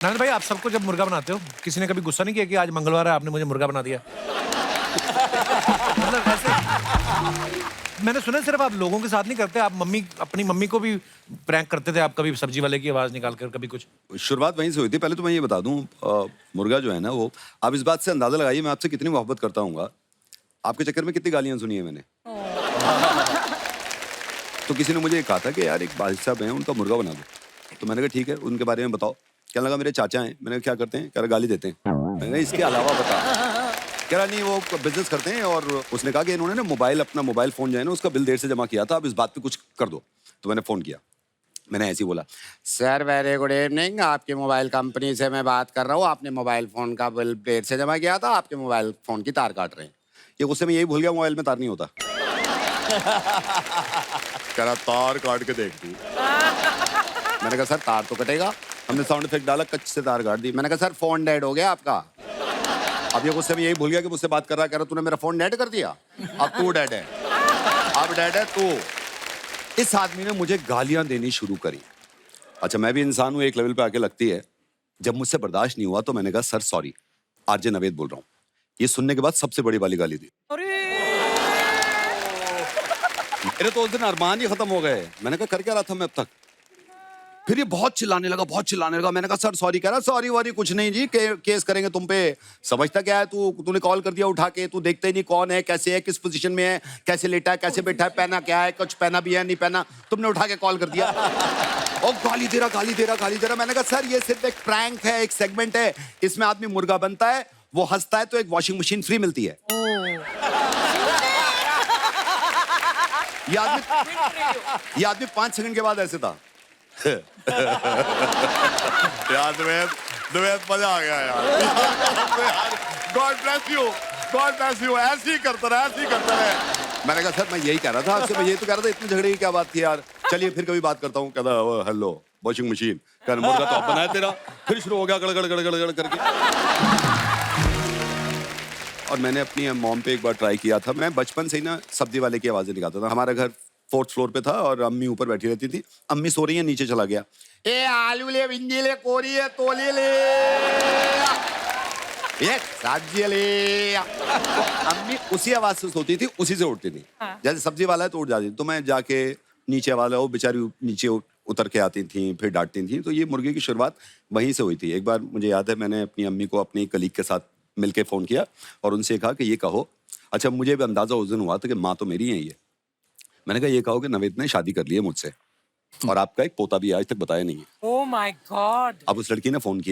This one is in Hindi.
नानद भाई, आप सबको जब मुर्गा बनाते हो, किसी ने कभी गुस्सा नहीं किया कि आज मंगलवार है, आपने मुझे मुर्गा बना दिया? मतलब ऐसे मैंने सुना सिर्फ आप लोगों के साथ नहीं करते, आप अपनी मम्मी को भी प्रैंक करते थे, आप कभी सब्जी वाले की आवाज निकाल कर, कभी कुछ। शुरुआत वहीं से हुई थी। पहले तो मैं ये बता दूं, मुर्गा जो है ना, वो आप इस बात से अंदाजा लगाइए मैं आपसे कितनी मोहब्बत करता हूँ। आपके चक्कर में कितनी गालियां सुनी है मैंने। तो किसी ने मुझे कहा था कि यार एक भाई साहब हैं, उनका मुर्गा बना दो। तो मैंने कहा ठीक है, उनके बारे में बताओ। कहने लगा मेरे चाचा हैं। मैंने कहा क्या करते हैं? कह रहा गाली देते हैं। मैंने कहा इसके अलावा बता। कह रहा नहीं, वो बिजनेस करते हैं। और उसने कहा कि इन्होंने ना अपना मोबाइल फोन जो है ना, उसका बिल देर से जमा किया था, अब इस बात पे कुछ कर दो। तो मैंने फोन किया, मैंने ऐसे ही बोला, सर वेरी गुड इवनिंग, आपकी मोबाइल कंपनी से मैं बात कर रहा हूँ। आपने मोबाइल फोन का बिल देर से जमा किया था, आपके मोबाइल फोन की तार काट रहे हैं। ये गुस्से में यही भूल गया मोबाइल में तार नहीं होता। कह रहा तार काट के देख तू। मैंने कहा सर तार तो कटेगा। हमने साउंड इफेक्ट डाला, कच्चे से तार काट दी। मैंने कहा सर फोन डेड हो गया आपका। अब ये गुस्से में यही भूल गया कि मुझसे बात कर रहा है। कह रहा तूने मेरा फोन डेड कर दिया, अब तू डेड है, अब डेड है तू। इस आदमी ने मुझे गालियां देनी शुरू करी। अच्छा, मैं भी इंसान हूं, एक लेवल पे आके लगती है। जब मुझसे बर्दाश्त नहीं हुआ तो मैंने कहा सर सॉरी, आरजे नवेद बोल रहा हूँ। ये सुनने के बाद सबसे बड़ी वाली गाली दी। मेरे तो उस दिन अरमान ही खत्म हो गए। मैंने कहा कर क्या रहा था मैं अब तक। फिर ये बहुत चिल्लाने लगा। मैंने कहा सर सॉरी। कह रहा सॉरी वॉरी कुछ नहीं जी, केस करेंगे तुम पे। समझता क्या है तूने कॉल कर दिया उठा के, तू देखता ही नहीं कौन है, कैसे है, किस पोजीशन में है, कैसे लेटा है, कैसे बैठा है, पहना क्या है, कुछ पहना भी है नहीं पहना, तुमने उठा के कॉल कर दिया। और गाली दे रहा। मैंने कहा सर ये सिर्फ एक प्रैंक है, एक सेगमेंट है, इसमें आदमी मुर्गा बनता है, वो हंसता है तो एक वॉशिंग मशीन फ्री मिलती है। ये आदमी 5 सेकंड के बाद ऐसे था। यार दुबेद मजा आ गया यार। गॉड ब्लेस यू, ऐसे ही करता रहे। मैंने कहा सर मैं यही कह रहा था आपसे, मैं यही तो कह रहा था, इतने झगड़े की क्या बात थी यार, चलिए फिर कभी बात करता हूँ। कहता हेलो वॉशिंग मशीन, कह मुर्गा तो अब बनाया तेरा। फिर शुरू हो गया गड़ करके। और मैंने अपनी मॉम पे एक बार ट्राई किया था। मैं बचपन से ही ना सब्जी वाले की आवाजें निकालता था। हमारा घर 4th फ्लोर पे था और अम्मी ऊपर बैठी रहती थी। अम्मी सो रही है, नीचे चला गया, ए आलू ले, भिंडी ले, कोरी है, तोली ले, ये सब्जी ले। अम्मी उसी आवाज से सोती थी, उसी से उठती थी। जैसे सब्जी वाला है तो उठ जाती थी। तो मैं जाके नीचे वाला, वो बेचारी नीचे उतर के आती थी, फिर डांटती थी। तो ये मुर्गे की शुरुआत वहीं से हुई थी। एक बार मुझे याद है, मैंने अपनी अम्मी को अपनी कलीग के साथ मिलके फोन किया और उनसे कहा कि ये कहो, अच्छा मुझे भी अंदाजा उस दिन हुआ था कि माँ तो मेरी है ये। मैंने कहा ये कहो कि नवेद ने शादी कर ली है मुझसे और आपका एक पोता भी आज तक बताया नहीं है। Oh my God! अब उस लड़की ने फोन किया।